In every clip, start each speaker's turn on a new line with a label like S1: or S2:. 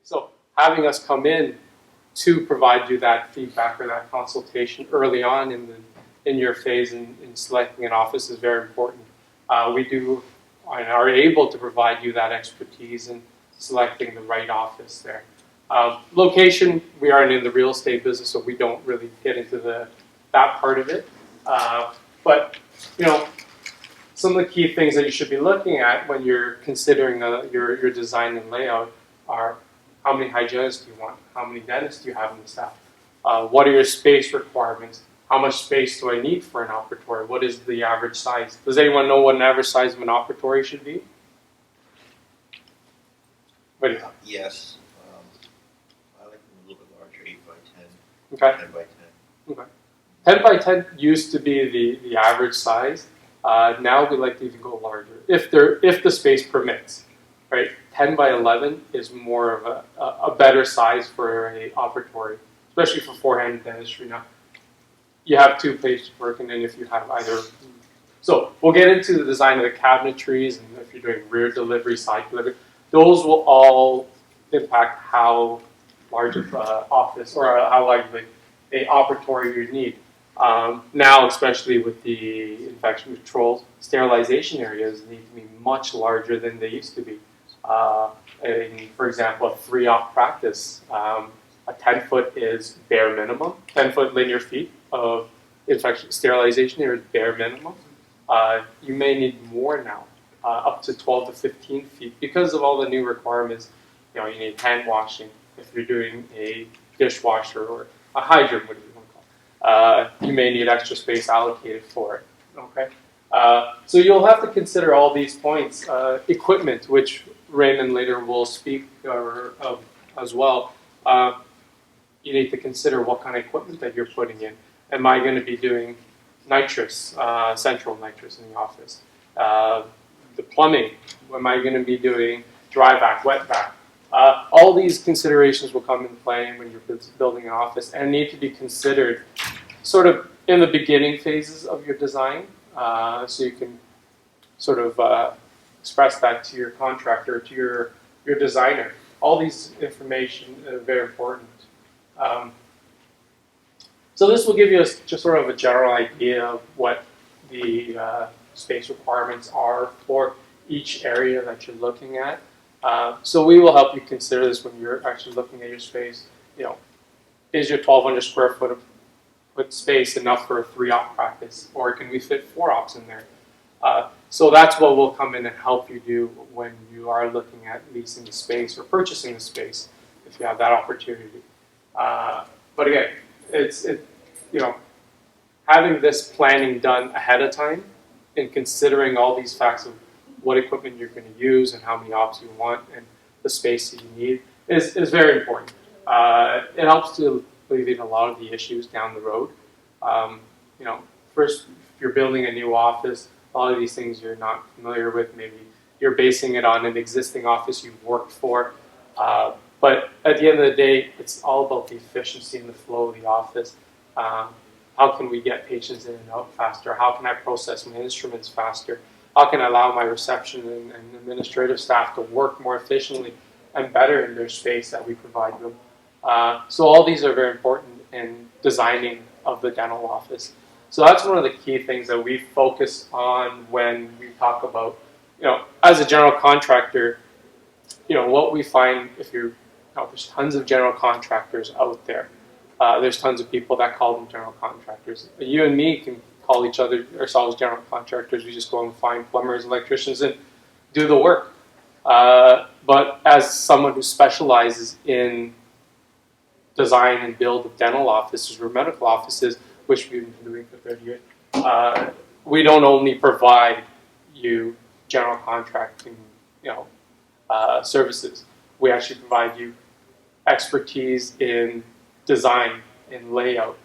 S1: So having us come in to provide you that feedback or that consultation early on in your phase in selecting an office is very important. We do and are able to provide you that expertise in selecting the right office there. Location, we aren't in the real estate business, so we don't really get into that part of it. But you know, some of the key things that you should be looking at when you're considering your design and layout are how many hygienists do you want? How many dentists do you have in the staff? What are your space requirements? How much space do I need for an operatory? What is the average size? Does anyone know what an average size of an operatory should be?
S2: Yes. I like them a little bit larger, 8 by 10.
S1: Okay.
S2: 10 by 10.
S1: Okay. 10 by 10 used to be the average size. Now we like to even go larger if the space permits. Right, 10 by 11 is more of a better size for a operatory, especially for forehand dentistry. Now, you have two patients working, and if you have either, so we'll get into the design of the cabinetries, and if you're doing rear delivery, side delivery, those will all impact how large of an office or how large of a operatory you need. Now, especially with the infection controls, sterilization areas need to be much larger than they used to be. For example, a 3-op practice, a 10-foot is bare minimum. 10-foot linear feet of infection sterilization area is bare minimum. You may need more now, up to 12 to 15 feet, because of all the new requirements. You know, you need hand washing if you're doing a dishwasher or a hydrant, whatever you want to call it. You may need extra space allocated for it. Okay, so you'll have to consider all these points. Equipment, which Raymond later will speak of as well. You need to consider what kind of equipment that you're putting in. Am I going to be doing nitrous, central nitrous in the office? The plumbing, am I going to be doing dry vac, wet vac? All these considerations will come into play when you're building an office and need to be considered sort of in the beginning phases of your design, so you can sort of express that to your contractor, to your designer. All these information are very important. So this will give you just sort of a general idea of what the space requirements are for each area that you're looking at. So we will help you consider this when you're actually looking at your space. You know, is your 1,200 square foot space enough for a 3-op practice, or can we fit 4 ops in there? So that's what we'll come in and help you do when you are looking at leasing the space or purchasing the space, if you have that opportunity. But again, you know, having this planning done ahead of time and considering all these facts of what equipment you're going to use and how many ops you want and the space that you need is very important. It helps to alleviate a lot of the issues down the road. You know, first, if you're building a new office, a lot of these things you're not familiar with. Maybe you're basing it on an existing office you've worked for. But at the end of the day, it's all about the efficiency and the flow of the office. How can we get patients in and out faster? How can I process my instruments faster? How can I allow my reception and administrative staff to work more efficiently and better in their space that we provide them? So all these are very important in designing of the dental office. So that's one of the key things that we focus on when we talk about, you know, as a general contractor, you know, what we find there's tons of general contractors out there. There's tons of people that call them general contractors. You and me can call ourselves general contractors. We just go and find plumbers, electricians, and do the work. But as someone who specializes in design and build of dental offices or medical offices, which we've been doing for 30 years, we don't only provide you general contracting, services. We actually provide you expertise in design, in layout,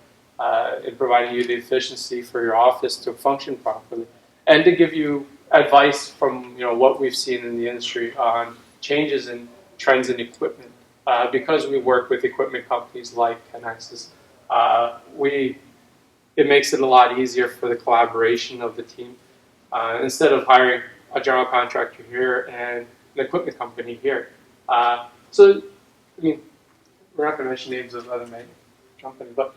S1: in providing you the efficiency for your office to function properly, and to give you advice from what we've seen in the industry on changes in trends in equipment. Because we work with equipment companies like Conexus, it makes it a lot easier for the collaboration of the team. Instead of hiring a general contractor here and an equipment company here. So I mean, we're not going to mention names of other companies, but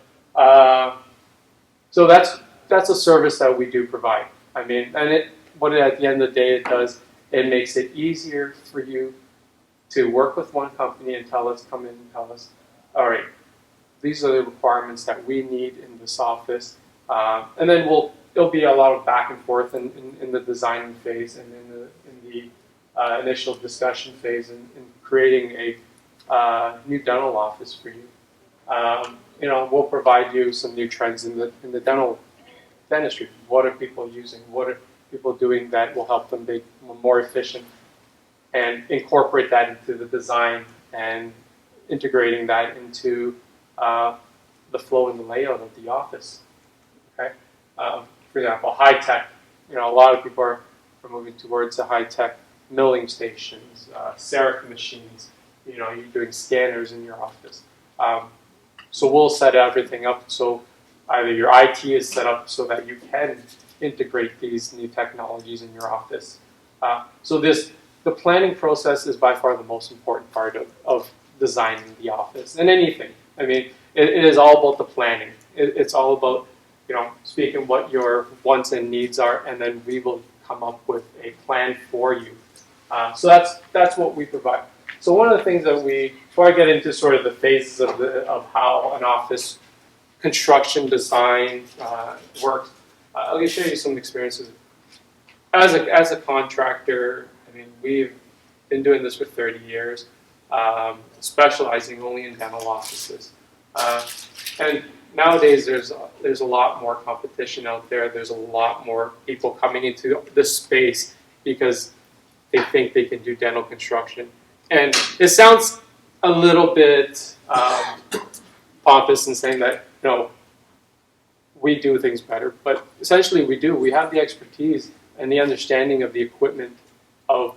S1: so that's a service that we do provide. I mean, and at the end of the day it does, it makes it easier for you to work with one company and come in and tell us, all right, these are the requirements that we need in this office, and then it'll be a lot of back and forth in the designing phase and in the initial discussion phase and creating a new dental office for you. We'll provide you some new trends in the dentistry. What are people using? What are people doing that will help them be more efficient? And incorporate that into the design and integrating that into the flow and the layout of the office. Okay, for example, high tech. A lot of people are moving towards the high tech milling stations, Seric machines. You're doing scanners in your office. So we'll set everything up so either your IT is set up so that you can integrate these new technologies in your office. The planning process is by far the most important part of designing the office and anything. I mean, it is all about the planning. It's all about, speaking what your wants and needs are, and then we will come up with a plan for you. So that's what we provide. So one of the things that before I get into sort of the phases of how an office construction design works, I'll show you some experiences. As a contractor, I mean, we've been doing this for 30 years, specializing only in dental offices. And nowadays, there's a lot more competition out there. There's a lot more people coming into this space because they think they can do dental construction. And it sounds a little bit pompous in saying that, we do things better, but essentially we do. We have the expertise and the understanding of the equipment of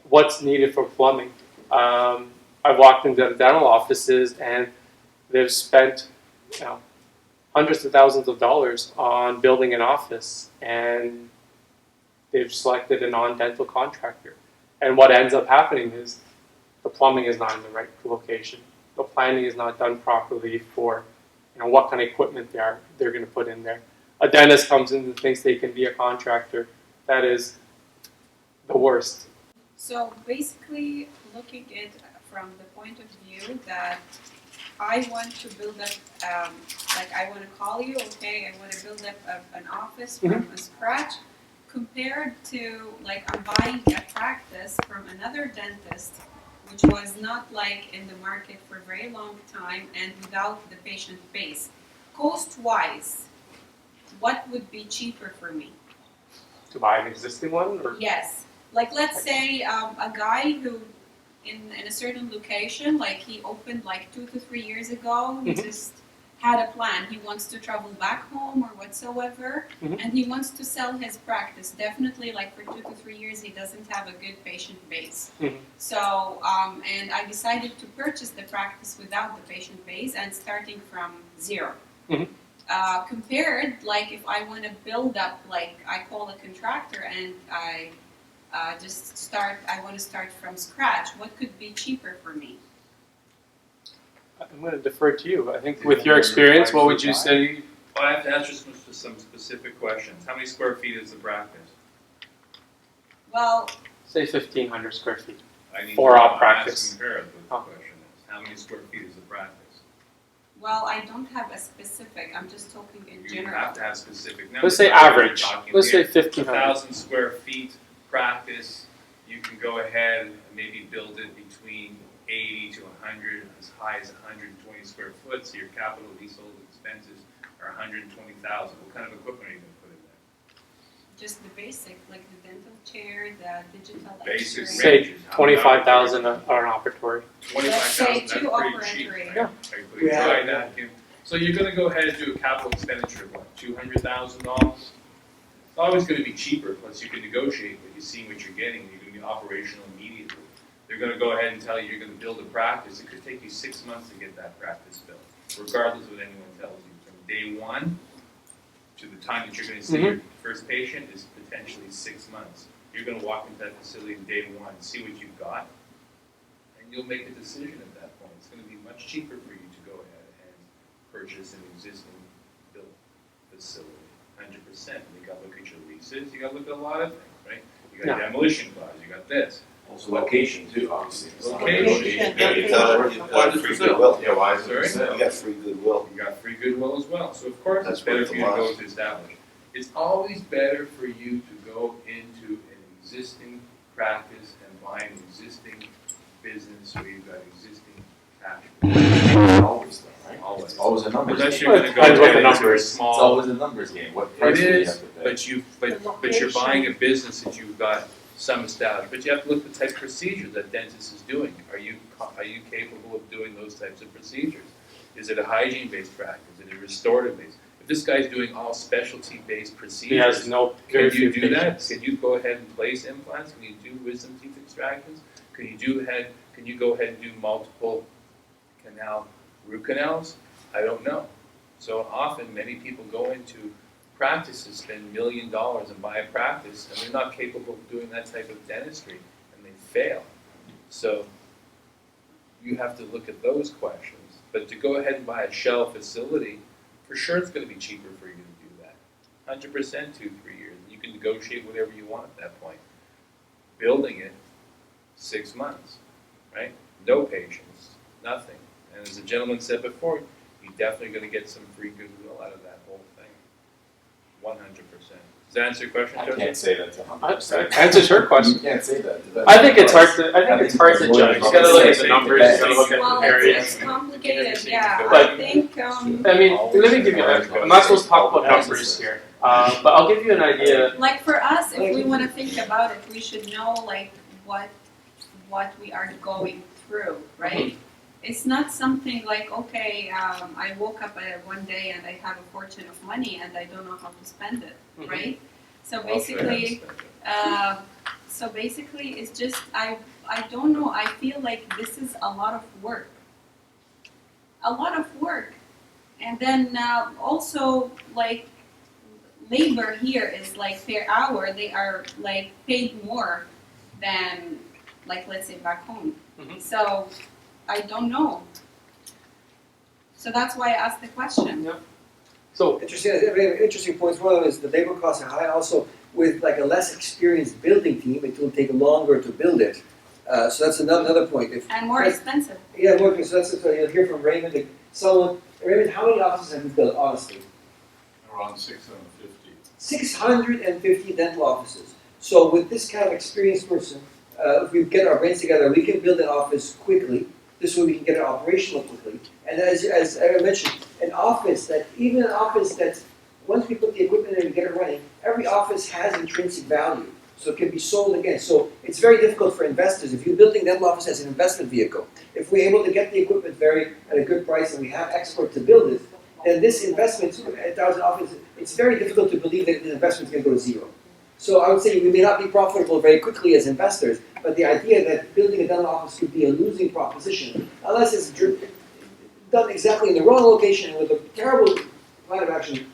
S1: what's needed for plumbing. I've walked into the dental offices and they've spent hundreds of thousands of dollars on building an office, and they've selected a non-dental contractor. And what ends up happening is the plumbing is not in the right location. The planning is not done properly for what kind of equipment they're going to put in there. A dentist comes in and thinks they can be a contractor. That is the worst.
S3: So basically, looking at it from the point of view that I want to build up, I want to call you, okay, I want to build up an office from scratch, compared to, I'm buying a practice from another dentist, which was not in the market for a very long time and without the patient base. Cost-wise, what would be cheaper for me?
S1: To buy an existing one? Or?
S3: Yes. Let's say a guy who, in a certain location, he opened 2 to 3 years ago, he just had a plan. He wants to travel back home or whatsoever, and he wants to sell his practice. Definitely, for 2 to 3 years, he doesn't have a good patient base. So, and I decided to purchase the practice without the patient base and starting from zero. Compared, if I want to build up, I call a contractor and I want to start from scratch, what could be cheaper for me?
S1: I'm going to defer to you. I think with your experience, what would you say?
S4: Well, I have to answer some specific questions. How many square feet is the practice?
S3: Well,
S1: say 1,500 square feet.
S4: I need
S1: for
S4: to
S1: our practice.
S4: Compare it with the question is, how many square feet is the practice?
S3: Well, I don't have a specific. I'm just talking in general.
S4: You have to have specific numbers.
S1: Let's say average. Let's say 1,500.
S4: 1,000 square feet practice. You can go ahead and maybe build it between 80 to 100, as high as 120 square foot. So your capital leasehold expenses are 120,000. What kind of equipment are you going to put in there?
S3: Just the basic, the dental chair, the digital
S4: Basic
S3: X-ray.
S1: Say 25,000 are an operatory.
S4: 25,000.
S3: Let's say
S4: That's
S3: two
S4: pretty cheap.
S3: operatory.
S4: Right?
S1: Yeah.
S4: We tried that. So you're going to go ahead and do a capital expenditure of what, $200,000? It's always going to be cheaper, plus you can negotiate, but you're seeing what you're getting. You're going to be operational immediately. They're going to go ahead and tell you you're going to build a practice. It could take you 6 months to get that practice built, regardless of what anyone tells you. From day one to the time that you're going to see your first patient is potentially 6 months. You're going to walk into that facility day one, see what you've got, and you'll make a decision at that point. it's gonna be much cheaper for you to go ahead and purchase an existing built facility, 100%. You gotta look at your leases, you gotta look at a lot of things, right? You got demolition clause, you got this.
S5: Also location too, obviously. It's not
S4: Location.
S2: Yeah, you've got free goodwill.
S5: Yeah, why is it
S4: Sorry?
S5: for sale?
S2: You got free goodwill.
S4: You got free goodwill as well, so of course it's
S2: That's
S4: better
S2: worth
S4: for
S2: a
S4: you to
S2: lot.
S4: go to establish. It's always better for you to go into an existing practice and buy an existing business where you've got existing cash.
S5: Always though, right?
S4: Always.
S5: It's always a numbers
S4: Unless
S5: game.
S4: you're gonna go
S1: Depends what the
S4: ahead into a
S1: numbers.
S5: It's
S4: small.
S5: always a numbers game. What price
S4: It
S5: do you
S4: is,
S5: have to pay?
S4: but you're buying a business that you've got some established, but you have to look at the type of procedures that dentist is doing. Are you capable of doing those types of procedures? Is it a hygiene-based practice? Is it a restorative-based? If this guy's doing all specialty-based
S1: He has
S4: procedures,
S1: no
S4: can
S1: very
S4: you
S1: few
S4: do that?
S1: patients.
S4: Can you go ahead and place implants? Can you do wisdom teeth extractions? Can you go ahead and do multiple root canals? I don't know. So often, many people go into practices, spend $1 million and buy a practice, and they're not capable of doing that type of dentistry, and they fail. So you have to look at those questions. But to go ahead and buy a shell facility, for sure it's going to be cheaper for you to do that. 100% 2-3 years. You can negotiate whatever you want at that point. Building it, 6 months, right? No patience, nothing. And as the gentleman said before, you're definitely going to get some free goodwill out of that whole thing. 100%. Does that answer your question,
S5: I
S4: Joseph?
S5: can't say that to 100%.
S1: Answers her question.
S5: You can't say that.
S1: I think it's hard to. I think it's hard to judge. You gotta look at the numbers. You gotta look at
S3: Well,
S1: the areas.
S3: it's complicated, yeah,
S1: But-
S3: I think,
S1: I mean, let me give you. I'm not supposed to talk about numbers here, but I'll give you an idea.
S3: like for us, if we wanna think about it, we should know like what we are going through, right? It's not something like, okay, I woke up one day and I have a fortune of money and I don't know how to spend it,
S1: Mhm.
S3: right? So
S4: Also,
S3: basically, it's just I don't know. I feel like this is a lot of work, and then also like labor here is like per hour. They are like paid more than like let's say back home.
S1: Mhm.
S3: So I don't know. So that's why I asked the question.
S1: So
S6: Interesting points. One of them is the labor costs are high. Also, with like a less experienced building team, it will take longer to build it. So that's another point.
S3: And more expensive.
S6: Yeah, more. So that's what you'll hear from Raymond. Raymond, how many offices have you built? Honestly,
S5: Around 650.
S6: 650 dental offices. So with this kind of experienced person, if we get our brains together, we can build an office quickly. This way we can get it operational quickly. And as I mentioned, an office that's, once we put the equipment in and get it running, every office has intrinsic value. So it can be sold again. So it's very difficult for investors. If you're building dental office as an investment vehicle, if we're able to get the equipment at a good price and we have experts to build it, then this investment, 1,000 offices, it's very difficult to believe that the investment is going to go to zero. So I would say we may not be profitable very quickly as investors, but the idea that building a dental office could be a losing proposition, unless it's done exactly in the wrong location with a terrible plan of action,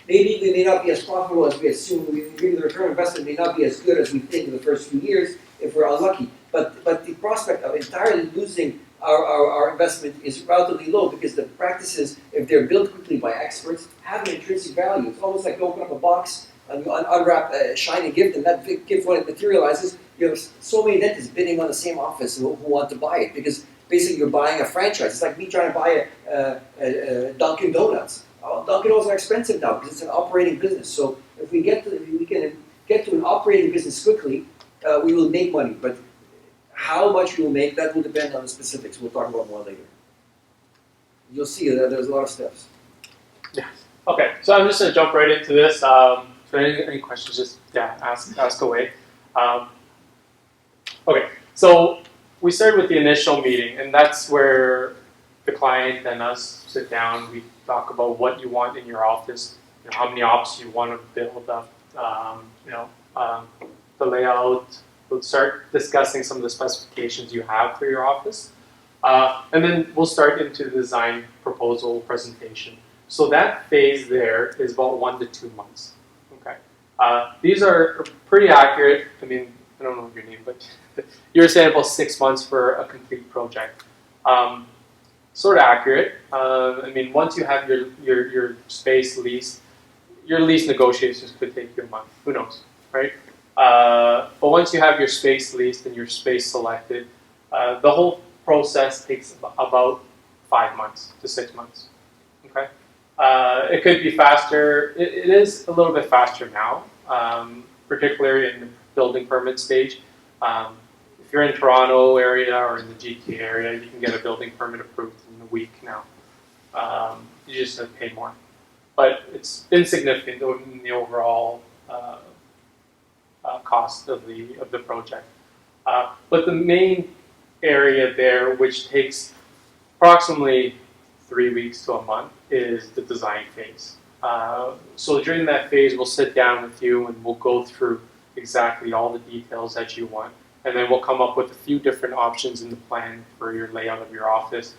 S6: maybe we may not be as profitable as we assume. Maybe the return on investment may not be as good as we think in the first few years if we're unlucky. But the prospect of entirely losing our investment is relatively low because the practices, if they're built quickly by experts, have an intrinsic value. It's almost like you open up a box and you unwrap a shiny gift, and that gift, when it materializes, you have so many dentists bidding on the same office who want to buy it because basically you're buying a franchise. It's like me trying to buy a Dunkin' Donuts. Dunkin' Donuts are expensive now because it's an operating business. So if we can get to an operating business quickly, we will make money. But how much we will make, that will depend on the specifics. We'll talk about more later. You'll see that there's a lot of steps.
S1: yeah. Okay. So I'm just gonna jump right into this. So any questions? Just ask away. Okay. So we started with the initial meeting, and that's where the client and us sit down. We talk about what you want in your office, how many ops you want to build up, the layout. We'll start discussing some of the specifications you have for your office, and then we'll start into the design proposal presentation. So that phase there is about 1 to 2 months. Okay, these are pretty accurate. I mean, I don't know your name, but you're saying about 6 months for a complete project. Sort of accurate. I mean, once you have your space leased, your lease negotiations could take you a month. Who knows, right? But once you have your space leased and your space selected, the whole process takes about 5 months to 6 months. Okay, it could be faster. It is a little bit faster now, particularly in the building permit stage. If you're in Toronto area or in the GTA area, you can get a building permit approved in a week now. You just have to pay more, but it's insignificant in the overall cost of the project. But the main area there, which takes approximately 3 weeks to a month, is the design phase. So during that phase, we'll sit down with you and we'll go through exactly all the details that you want. And then we'll come up with a few different options in the plan for your layout of your office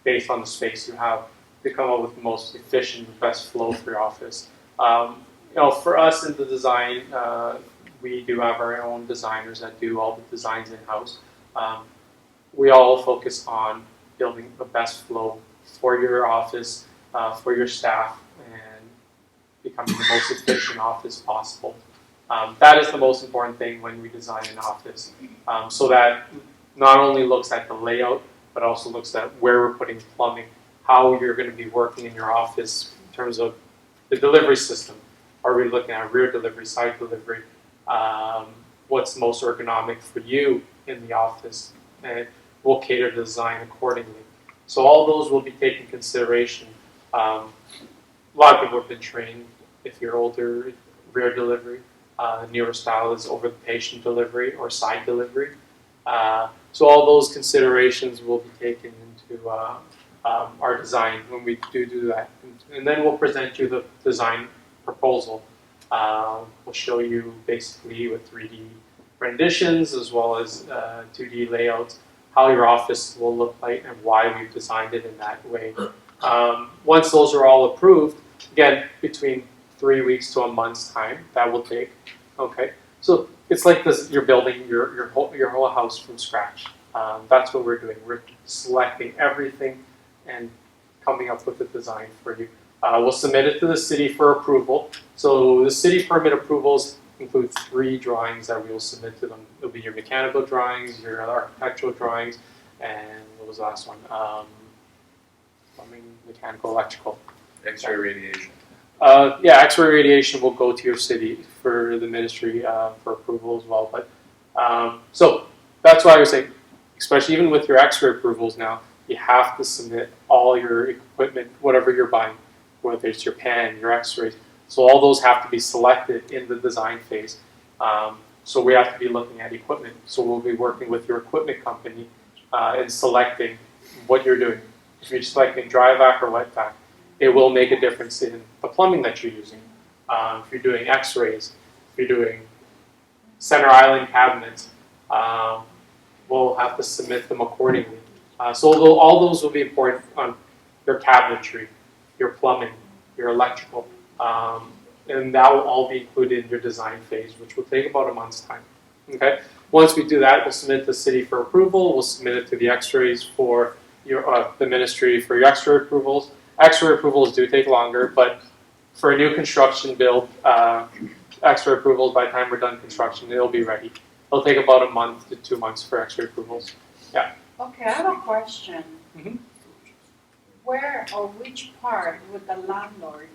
S1: based on the space you have to come up with the most efficient, best flow for your office. For us in the design, we do have our own designers that do all the designs in-house. We all focus on building the best flow for your office, for your staff, and becoming the most efficient office possible. That is the most important thing when we design an office, so that not only looks at the layout, but also looks at where we're putting plumbing, how you're going to be working in your office in terms of the delivery system. Are we looking at rear delivery, side delivery? What's most ergonomic for you in the office? And we'll cater the design accordingly. So all those will be taken consideration. A lot of people have been trained, if you're older, rear delivery. Newer style is over the patient delivery or side delivery. So all those considerations will be taken into our design when we do that. And then we'll present you the design proposal. We'll show you basically with 3D renditions as well as 2D layouts how your office will look like and why we've designed it in that way. Once those are all approved, again, between 3 weeks to a month's time, that will take. Okay, so it's like this: you're building your whole house from scratch. That's what we're doing. We're selecting everything and coming up with a design for you. We'll submit it to the city for approval. So the city permit approvals include 3 drawings that we will submit to them. It'll be your mechanical drawings, your architectural drawings, and what was the last one? Plumbing, mechanical, electrical.
S4: X-ray radiation.
S1: X-ray radiation will go to your city for the ministry for approval as well. But so that's why I was saying, especially even with your X-ray approvals now, you have to submit all your equipment, whatever you're buying, whether it's your pan, your X-rays. So all those have to be selected in the design phase. So we have to be looking at equipment. So we'll be working with your equipment company in selecting what you're doing. If you're selecting dry vac or wet vac, it will make a difference in the plumbing that you're using. If you're doing X-rays, if you're doing center island cabinets, we'll have to submit them accordingly. So all those will be important on your cabinetry, your plumbing, your electrical, and that will all be included in your design phase, which will take about a month's time. Okay. Once we do that, we'll submit to the city for approval. We'll submit it to the X-rays for the ministry for your X-ray approvals. X-ray approvals do take longer, but for a new construction build, X-ray approvals, by the time we're done construction, it'll be ready. It'll take about a month to 2 months for X-ray approvals. Yeah.
S7: Okay, I have a question.
S1: Mhm.
S7: Where or which part would the landlord,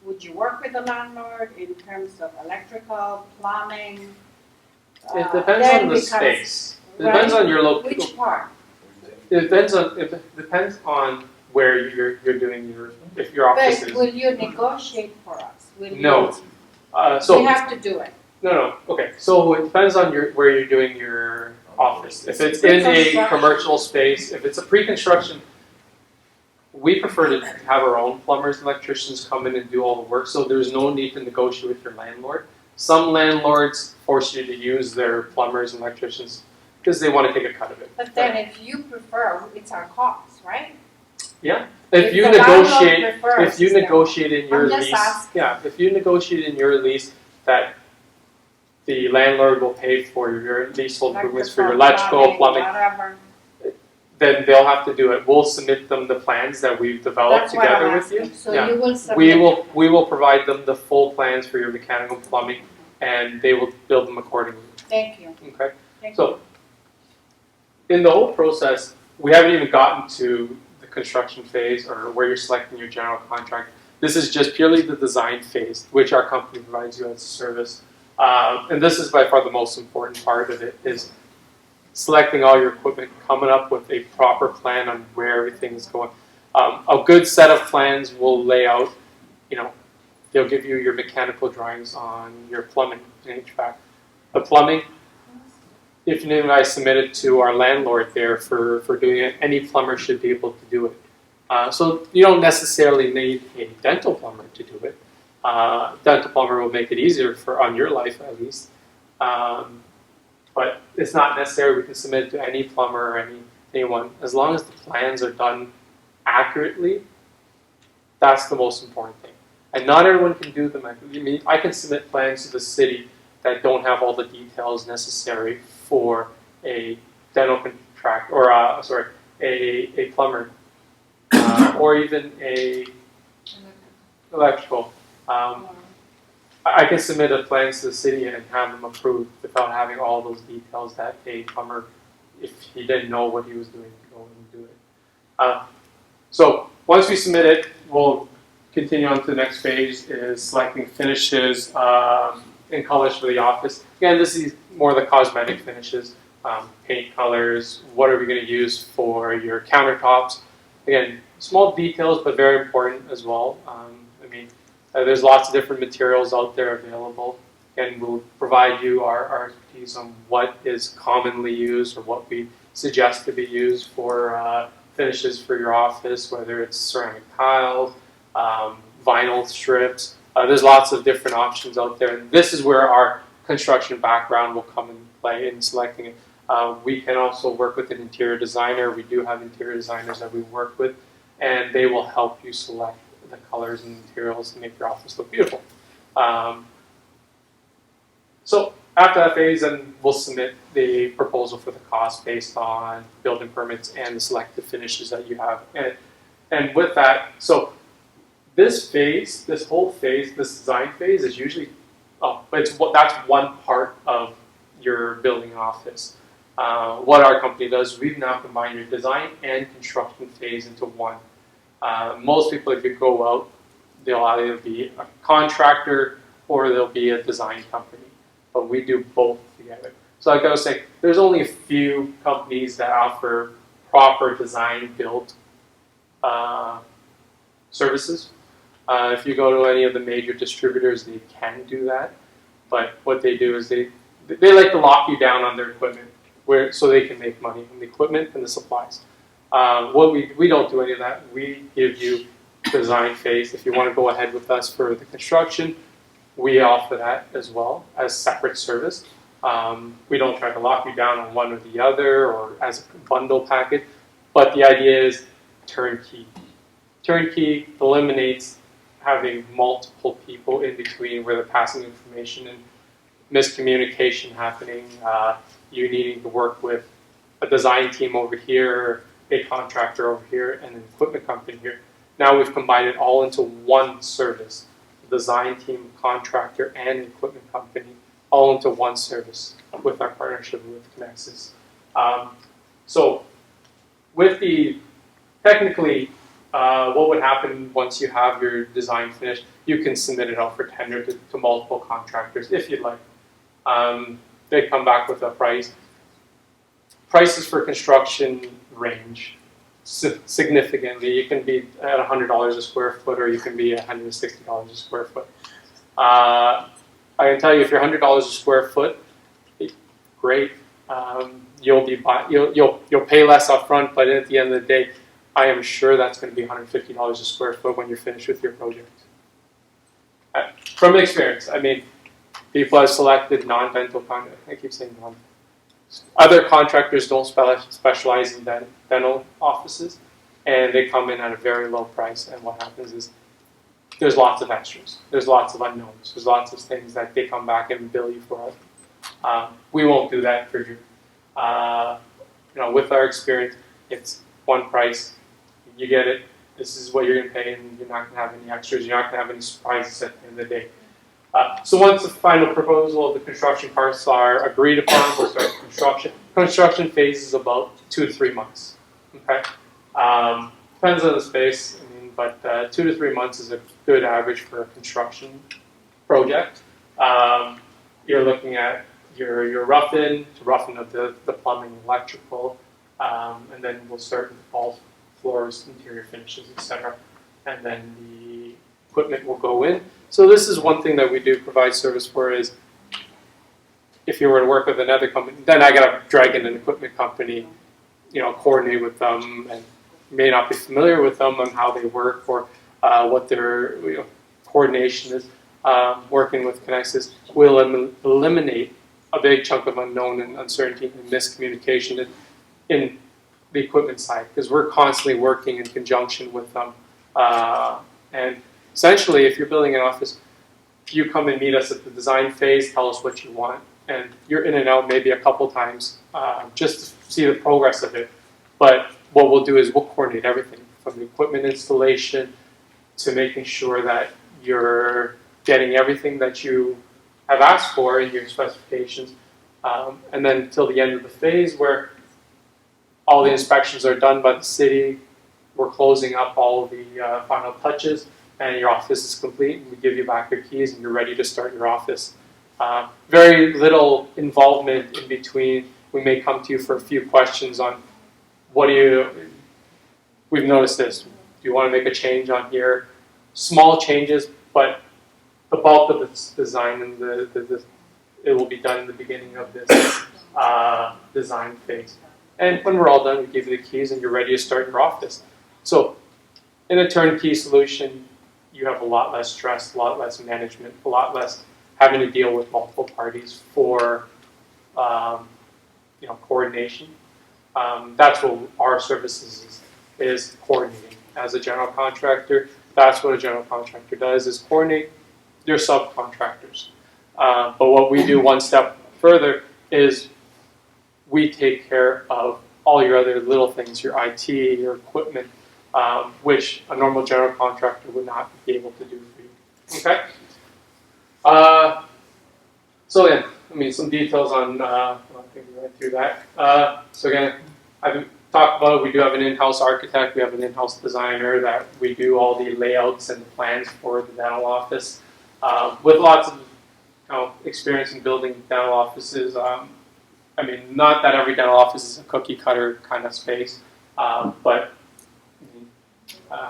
S7: would you work with the landlord in terms of electrical, plumbing?
S1: It depends
S7: then
S1: on the
S7: because-
S1: space. It depends on your location.
S7: Which part?
S1: It depends on where you're doing if your office
S7: But
S1: is.
S7: will you negotiate for us? Will you?
S1: No.
S7: We
S1: So
S7: have to do it.
S1: no. Okay. So it depends on where you're doing your office. If it's in a
S7: Pre-construction.
S1: commercial space, if it's a pre-construction, we prefer to have our own plumbers and electricians come in and do all the work. So there's no need to negotiate with your landlord. Some landlords force you to use their plumbers and electricians because they want to take a cut of it.
S7: But then if you prefer, it's our cost, right?
S1: If you
S7: the landlord
S1: negotiate,
S7: prefers,
S1: if you
S7: then-
S1: negotiate in your
S7: I'm just
S1: lease,
S7: asking.
S1: if you negotiate in your lease that the landlord will pay for your leasehold improvements for your electrical, plumbing.
S7: Whatever.
S1: Then they'll have to do it. We'll submit them the plans that we've developed
S7: That's what
S1: together
S7: I'm
S1: with you.
S7: asking. So
S1: Yeah.
S7: you will submit.
S1: We will provide them the full plans for your mechanical and plumbing, and they will build them accordingly.
S7: Thank you.
S1: Okay.
S7: Thank you.
S1: So, in the whole process, we haven't even gotten to the construction phase or where you're selecting your general contractor. This is just purely the design phase, which our company provides you as a service. And this is by far the most important part of it, is selecting all your equipment, coming up with a proper plan on where everything is going. A good set of plans will lay out, they'll give you your mechanical drawings on your plumbing and HVAC. The plumbing, if you guys submit it to our landlord there for doing it, any plumber should be able to do it. So you don't necessarily need a dental plumber to do it. Dental plumber will make it easier on your life at least. But it's not necessary. We can submit it to any plumber or anyone. As long as the plans are done accurately, that's the most important thing. And not everyone can do them. I can submit plans to the city that don't have all the details necessary for a dental contract, or a plumber, or even a electrical. I can submit a plans to the city and have them approved without having all those details that a plumber, if he didn't know what he was doing, to go and do it. So once we submit it, we'll continue on to the next phase, is selecting finishes and colors for the office. Again, this is more the cosmetic finishes, paint colors, what are we going to use for your countertops. Again, small details, but very important as well. There's lots of different materials out there available, and we'll provide you our expertise on what is commonly used or what we suggest to be used for finishes for your office, whether it's ceramic tiles, vinyl strips. There's lots of different options out there, and this is where our construction background will come into play in selecting it. We can also work with an interior designer. We do have interior designers that we work with, and they will help you select the colors and materials to make your office look beautiful. So after that phase, then we'll submit the proposal for the cost based on building permits and the selected finishes that you have. And with that, so this phase, this whole phase, this design phase is usually, that's one part of your building office. What our company does, we've now combined your design and construction phase into one. Most people, if you go out, they'll either be a contractor or they'll be a design company. But we do both together. So like I was saying, there's only a few companies that offer proper design build services. If you go to any of the major distributors, they can do that. But what they do is they like to lock you down on their equipment so they can make money on the equipment and the supplies. We don't do any of that. We give you design phase. If you want to go ahead with us for the construction, we offer that as well as separate service. We don't try to lock you down on one or the other or as a bundle package, but the idea is turnkey. Turnkey eliminates having multiple people in between where they're passing information and miscommunication happening, you needing to work with a design team over here, a contractor over here, and an equipment company here. Now we've combined it all into one service. Design team, contractor, and equipment company, all into one service with our partnership with Connexus. So with technically, what would happen once you have your design finished, you can submit it out for tender to multiple contractors if you'd like. They come back with a price. Prices for construction range significantly. You can be at $100 a square foot, or you can be $160 a square foot. I can tell you, if you're $100 a square foot, great. You'll pay less upfront, but at the end of the day, I am sure that's going to be $150 a square foot when you're finished with your project. From experience, people have selected non-dental contractors. I keep saying non. Other contractors don't specialize in dental offices, and they come in at a very low price. And what happens is there's lots of extras. There's lots of unknowns. There's lots of things that they come back and bill you for We won't do that for you. With our experience, it's one price. You get it. This is what you're going to pay, and you're not going to have any extras. You're not going to have any surprises at the end of the day. So once the final proposal of the construction parts are agreed upon, we'll start construction. Construction phase is about 2 to 3 months. Okay, depends on the space. But 2 to 3 months is a good average for a construction project. You're looking at your rough-in of the plumbing, electrical, and then we'll start with all floors, interior finishes, etc. And then the equipment will go in. So this is one thing that we do provide service for is if you were to work with another company, then I got to drag in an equipment company, coordinate with them, and may not be familiar with them on how they work or what their coordination is. Working with Connexus will eliminate a big chunk of unknown and uncertainty and miscommunication in the equipment side because we're constantly working in conjunction with them. And essentially, if you're building an office, you come and meet us at the design phase, tell us what you want, and you're in and out maybe a couple times just to see the progress of it. But what we'll do is we'll coordinate everything from the equipment installation to making sure that you're getting everything that you have asked for in your specifications, and then until the end of the phase where all the inspections are done by the city, we're closing up all of the final touches, and your office is complete, and we give you back your keys, and you're ready to start your office. Very little involvement in between. We may come to you for a few questions on we've noticed this. Do you want to make a change on here? Small changes, but the bulk of the design and it will be done in the beginning of this design phase. And when we're all done, we give you the keys and you're ready to start your office. So in a turnkey solution, you have a lot less stress, a lot less management, a lot less having to deal with multiple parties for coordination. That's what our services is coordinating. As a general contractor, that's what a general contractor does, is coordinate your subcontractors. But what we do one step further is we take care of all your other little things, your IT, your equipment, which a normal general contractor would not be able to do for you. Okay? Some details on, I think we went through that. So again, I've talked about it. We do have an in-house architect. We have an in-house designer that we do all the layouts and the plans for the dental office. With lots of experience in building dental offices. Not that every dental office is a cookie cutter kind of space, but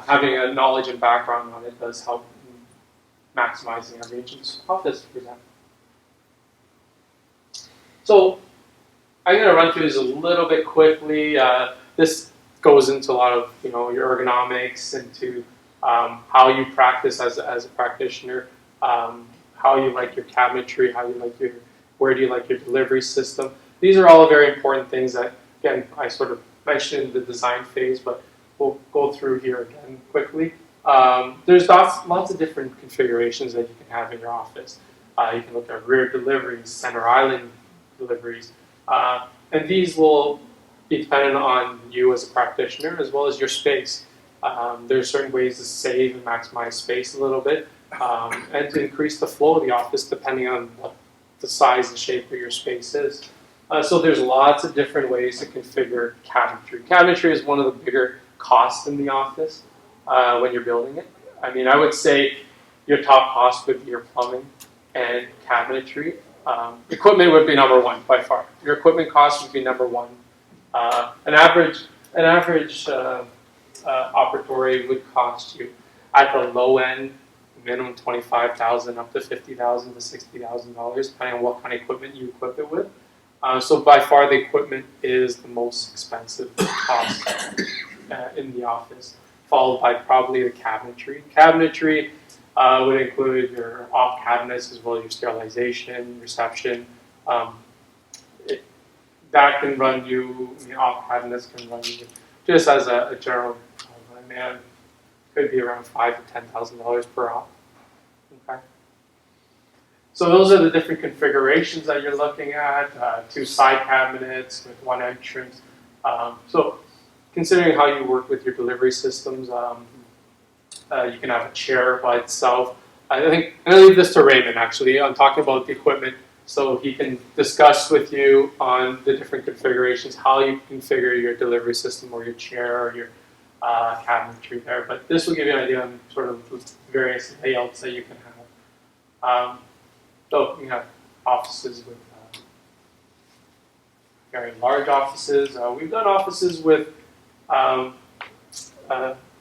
S1: having a knowledge and background on it does help in maximizing our region's office, for example. So I'm going to run through this a little bit quickly. This goes into a lot of your ergonomics, into how you practice as a practitioner, how you like your cabinetry, where do you like your delivery system. These are all very important things that, again, I sort of mentioned in the design phase, but we'll go through here again quickly. There's lots of different configurations that you can have in your office. You can look at rear deliveries, center island deliveries, and these will be dependent on you as a practitioner as well as your space. There's certain ways to save and maximize space a little bit, and to increase the flow of the office depending on what the size and shape of your space is. So there's lots of different ways to configure cabinetry. Cabinetry is one of the bigger costs in the office when you're building it. I would say your top cost would be your plumbing and cabinetry. Equipment would be number one by far. Your equipment cost would be number one. An average operatory would cost you at the low end minimum $25,000 up to $50,000 to $60,000 depending on what kind of equipment you equip it with. So by far the equipment is the most expensive cost in the office, followed by probably the cabinetry. Cabinetry would include your off cabinets as well as your sterilization, reception. That can run you, off cabinets can run you, just as a general, could be around $5,000 to $10,000 per op. Okay. So those are the different configurations that you're looking at, 2 side cabinets with 1 entrance. So considering how you work with your delivery systems, you can have a chair by itself. I think I'm going to leave this to Raymond actually on talking about the equipment, so he can discuss with you on the different configurations, how you configure your delivery system or your chair or your cabinetry there. But this will give you an idea on sort of the various layouts that you can have. So you have offices with very large offices. We've done offices with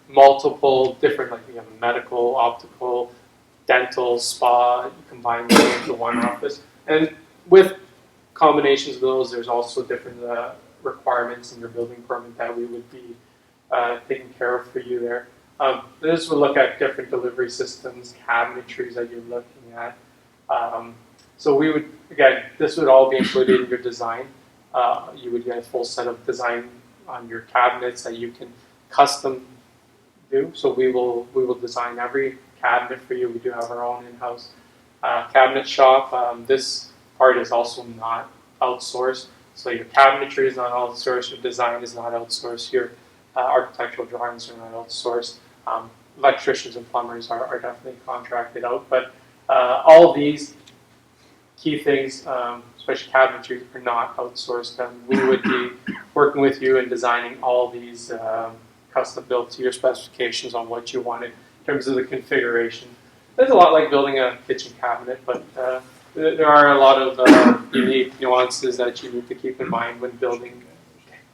S1: multiple different, like we have medical, optical, dental, spa, you combine them into one office. And with combinations of those, there's also different requirements in your building permit that we would be taking care of for you there. This will look at different delivery systems, cabinetries that you're looking at. So we would, again, this would all be included in your design. You would get a full set of design on your cabinets that you can custom do. So we will design every cabinet for you. We do have our own in-house cabinet shop. This part is also not outsourced. So your cabinetry is not outsourced. Your design is not outsourced. Your architectural drawings are not outsourced. Electricians and plumbers are definitely contracted out. But all of these key things, especially cabinetry, are not outsourced. And we would be working with you and designing all these custom built to your specifications on what you wanted in terms of the configuration. It's a lot like building a kitchen cabinet, but there are a lot of unique nuances that you need to keep in mind when building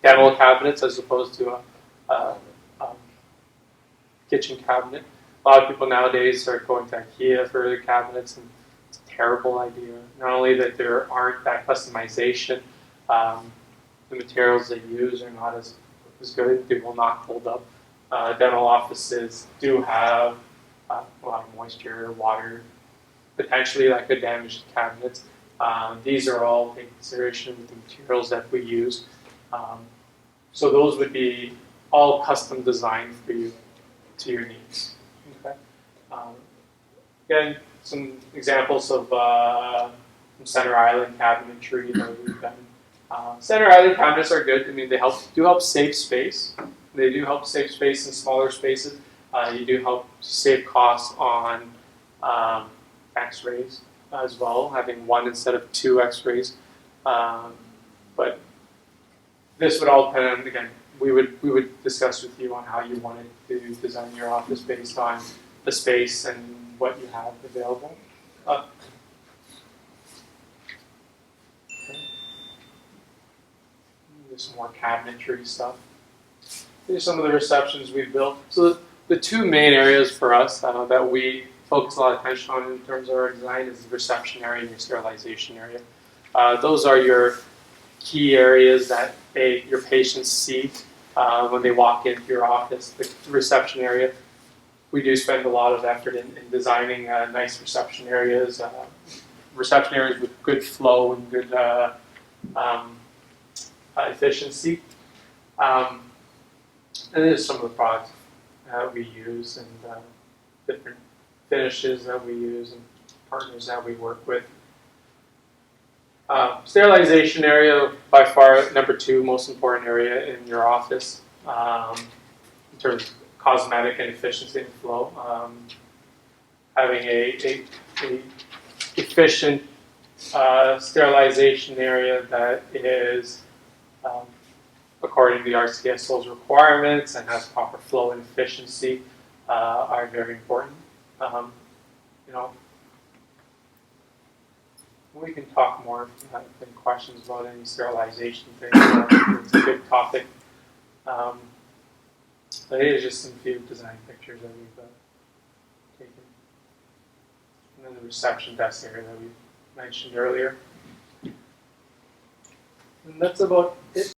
S1: demo cabinets as opposed to a kitchen cabinet. A lot of people nowadays are going to IKEA for their cabinets, and it's a terrible idea. Not only that there aren't that customization, the materials they use are not as good. They will not hold up. Dental offices do have a lot of moisture, water, potentially that could damage the cabinets. These are all in consideration with the materials that we use. So those would be all custom designed for you to your needs. Okay. Again, some examples of some Center Island cabinetry that we've done. Center Island cabinets are good. I mean, they do help save space. They do help save space in smaller spaces. You do help save costs on X-rays as well, having 1 instead of 2 X-rays. But this would all depend on, again, we would discuss with you on how you wanted to design your office based on the space and what you have available. Okay. There's some more cabinetry stuff. Here's some of the receptions we've built. So the 2 main areas for us that we focus a lot of attention on in terms of our design is the reception area and your sterilization area. Those are your key areas that your patients see when they walk into your office. The reception area, we do spend a lot of effort in designing nice reception areas with good flow and good efficiency. And there's some of the products we use and different finishes that we use and partners that we work with. Sterilization area, by far number 2 most important area in your office in terms of cosmetic and efficiency and flow. Having a efficient sterilization area that is according to the RCSO's requirements and has proper flow and efficiency are very important. We can talk more if you have any questions about any sterilization things. It's a big topic. But here's just some few design pictures that we've taken. And then the reception desk area that we mentioned earlier. And that's about it